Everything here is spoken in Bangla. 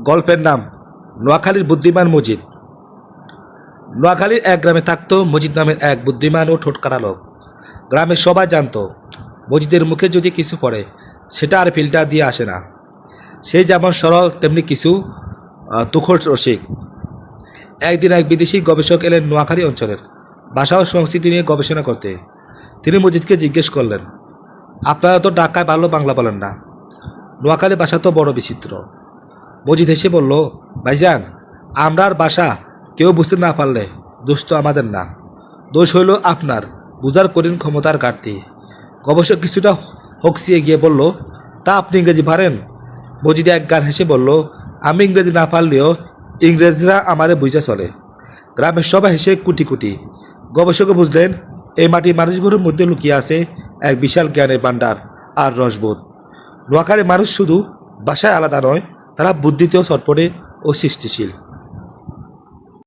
গল্পের নাম নোয়াখালীর বুদ্ধিমান মজিদ। নোয়াখালীর এক গ্রামে থাকতো মজিদ নামের এক বুদ্ধিমান ও ঠোঁটকাটা লোক। গ্রামের সবাই জানতো মজিদের মুখে যদি কিছু পড়ে সেটা আর ফিল্টার দিয়ে আসে না। সে যেমন সরল তেমনি কিছু তুখোড় রসিক। একদিন এক বিদেশি গবেষক এলেন নোয়াখালী অঞ্চলের ভাষা ও সংস্কৃতি নিয়ে গবেষণা করতে। তিনি মজিদকে জিজ্ঞেস করলেন, আপনারা তো ঢাকায় ভালো বাংলা বলেন না, নোয়াখালী ভাষা তো বড় বিচিত্র। মজিদ হেসে বলল, ভাইজান, আমরার ভাষা কেউ বুঝতে না পারলে দোষ তো আমাদের না, দোষ হইল আপনার বুঝার কঠিন ক্ষমতার ঘাটতি। গবেষক কিছুটা হকসিয়ে গিয়ে বলল, তা আপনি ইংরেজি পারেন? মজিদ এক গান হেসে বলল, আমি ইংরেজি না পারলেও ইংরেজরা আমারে বুঝা চলে। গ্রামের সবাই হেসে কুটি কুটি। গবেষকও বুঝলেন এই মাটি মানুষগুলোর মধ্যে লুকিয়ে আছে এক বিশাল জ্ঞানের ভাণ্ডার আর রসবোধ। নোয়াখালীর মানুষ শুধু ভাষায় আলাদা নয়, তারা বুদ্ধিতেও চটপটে ও সৃষ্টিশীল।